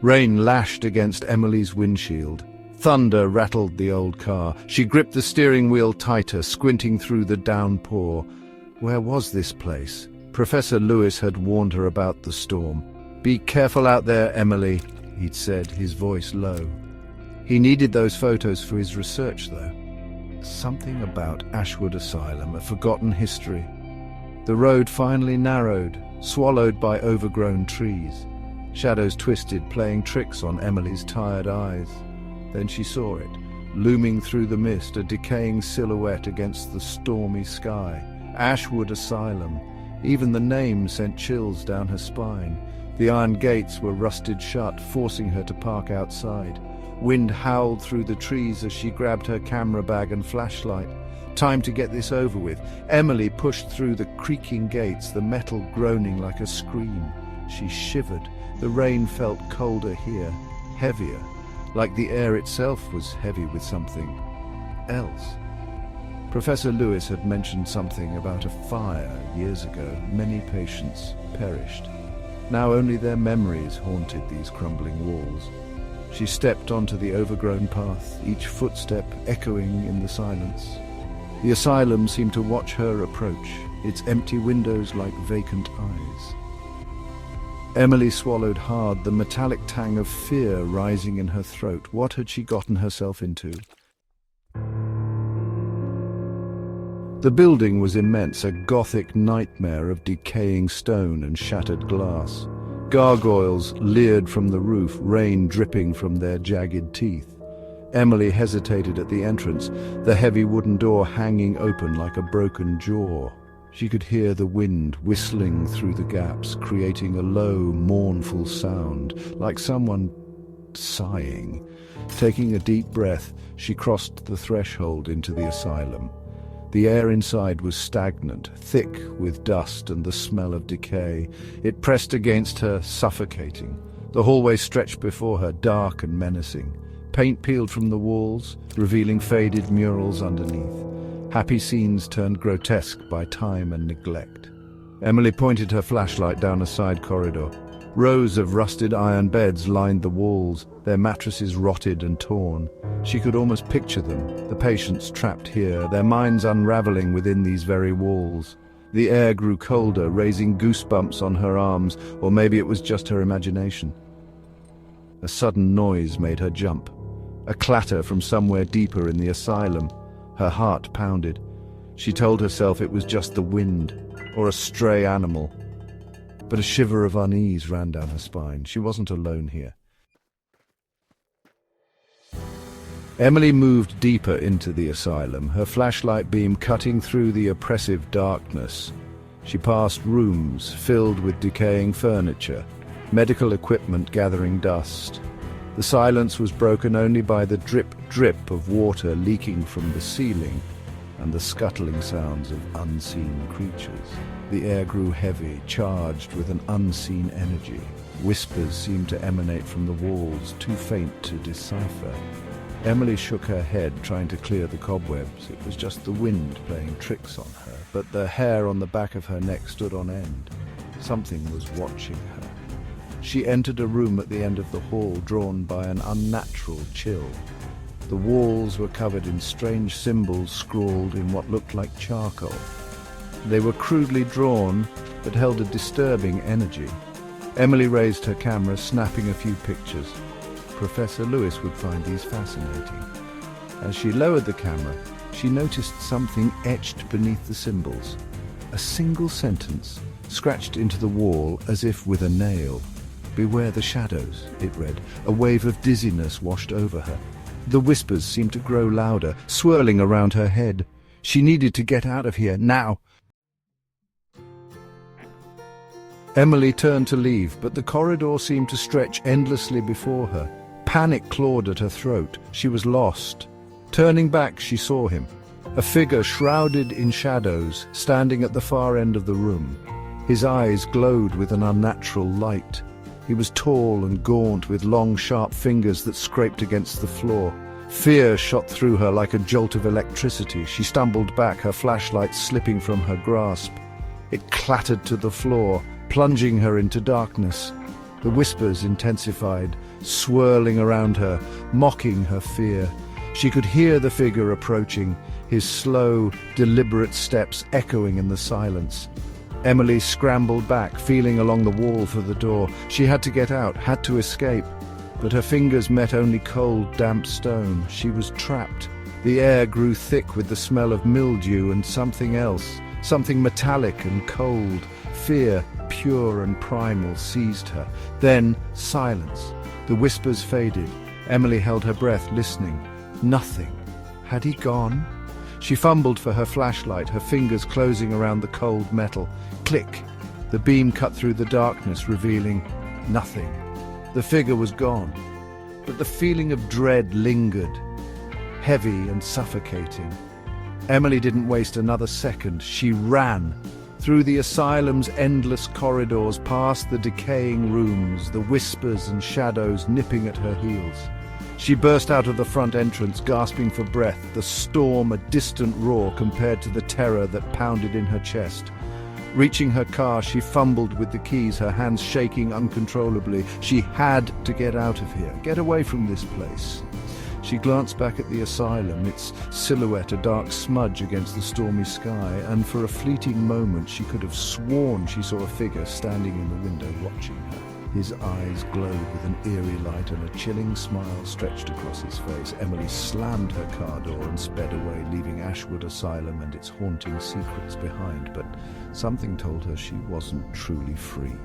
Rain lashed against Emily's windshield. Thunder rattled the old car. She gripped the steering wheel tighter, squinting through the downpour. Where was this place? Professor Lewis had warned her about the storm. "Be careful out there, Emily," he'd said, his voice low. He needed those photos for his research, though. Something about Ashwood Asylum, a forgotten history. The road finally narrowed, swallowed by overgrown trees. Shadows twisted, playing tricks on Emily's tired eyes. Then she saw it, looming through the mist, a decaying silhouette against the stormy sky. Ashwood Asylum. Even the name sent chills down her spine. The iron gates were rusted shut, forcing her to park outside. Wind howled through the trees as she grabbed her camera bag and flashlight. Time to get this over with. Emily pushed through the creaking gates, the metal groaning like a scream. She shivered. The rain felt colder here, heavier, like the air itself was heavy with something else. Professor Lewis had mentioned something about a fire years ago. Many patients perished. Now only their memories haunted these crumbling walls. She stepped onto the overgrown path, each footstep echoing in the silence. The asylum seemed to watch her approach, its empty windows like vacant eyes. Emily swallowed hard, the metallic tang of fear rising in her throat. What had she gotten herself into? The building was immense, a Gothic nightmare of decaying stone and shattered glass. Gargoyles leered from the roof, rain dripping from their jagged teeth. Emily hesitated at the entrance, the heavy wooden door hanging open like a broken jaw. She could hear the wind whistling through the gaps, creating a low, mournful sound, like someone sighing. Taking a deep breath, she crossed the threshold into the asylum. The air inside was stagnant, thick with dust and the smell of decay. It pressed against her, suffocating. The hallway stretched before her, dark and menacing. Paint peeled from the walls, revealing faded murals underneath. Happy scenes turned grotesque by time and neglect. Emily pointed her flashlight down a side corridor. Rows of rusted iron beds lined the walls, their mattresses rotted and torn. She could almost picture them, the patients trapped here, their minds unraveling within these very walls. The air grew colder, raising goosebumps on her arms, or maybe it was just her imagination. A sudden noise made her jump. A clatter from somewhere deeper in the asylum. Her heart pounded. She told herself it was just the wind, or a stray animal. But a shiver of unease ran down her spine. She wasn't alone here. Emily moved deeper into the asylum, her flashlight beam cutting through the oppressive darkness. She passed rooms filled with decaying furniture, medical equipment gathering dust. The silence was broken only by the drip-drip of water leaking from the ceiling and the scuttling sounds of unseen creatures. The air grew heavy, charged with an unseen energy. Whispers seemed to emanate from the walls, too faint to decipher. Emily shook her head, trying to clear the cobwebs. It was just the wind playing tricks on her, but the hair on the back of her neck stood on end. Something was watching her. She entered a room at the end of the hall, drawn by an unnatural chill. The walls were covered in strange symbols scrawled in what looked like charcoal. They were crudely drawn, but held a disturbing energy. Emily raised her camera, snapping a few pictures. Professor Lewis would find these fascinating. As she lowered the camera, she noticed something etched beneath the symbols. A single sentence, scratched into the wall as if with a nail. "Beware the shadows," it read. A wave of dizziness washed over her. The whispers seemed to grow louder, swirling around her head. She needed to get out of here, now. Emily turned to leave, but the corridor seemed to stretch endlessly before her. Panic clawed at her throat. She was lost. Turning back, she saw him. A figure shrouded in shadows, standing at the far end of the room. His eyes glowed with an unnatural light. He was tall and gaunt, with long, sharp fingers that scraped against the floor. Fear shot through her like a jolt of electricity. She stumbled back, her flashlight slipping from her grasp. It clattered to the floor, plunging her into darkness. The whispers intensified, swirling around her, mocking her fear. She could hear the figure approaching, his slow, deliberate steps echoing in the silence. Emily scrambled back, feeling along the wall for the door. She had to get out, had to escape. But her fingers met only cold, damp stone. She was trapped. The air grew thick with the smell of mildew and something else, something metallic and cold. Fear, pure and primal, seized her. Then silence. The whispers faded. Emily held her breath, listening. Nothing. Had he gone? She fumbled for her flashlight, her fingers closing around the cold metal. Click! The beam cut through the darkness, revealing nothing. The figure was gone, but the feeling of dread lingered, heavy and suffocating. Emily didn't waste another second. She ran through the asylum's endless corridors, past the decaying rooms, the whispers and shadows nipping at her heels. She burst out of the front entrance, gasping for breath, the storm a distant roar compared to the terror that pounded in her chest. Reaching her car, she fumbled with the keys, her hands shaking uncontrollably. She had to get out of here, get away from this place. She glanced back at the asylum, its silhouette a dark smudge against the stormy sky, and for a fleeting moment she could have sworn she saw a figure standing in the window watching her. His eyes glowed with an eerie light and a chilling smile stretched across his face. Emily slammed her car door and sped away, leaving Ashwood Asylum and its haunting secrets behind, but something told her she wasn't truly free.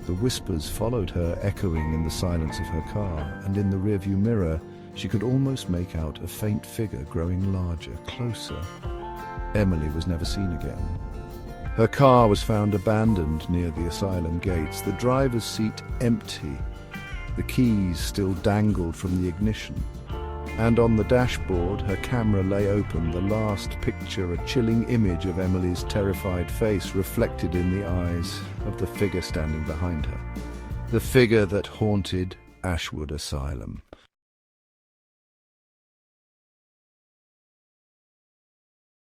The whispers followed her, echoing in the silence of her car, and in the rearview mirror she could almost make out a faint figure growing larger, closer. Emily was never seen again. Her car was found abandoned near the asylum gates, the driver's seat empty. The keys still dangled from the ignition. And on the dashboard, her camera lay open, the last picture, a chilling image of Emily's terrified face reflected in the eyes of the figure standing behind her. The figure that haunted Ashwood Asylum.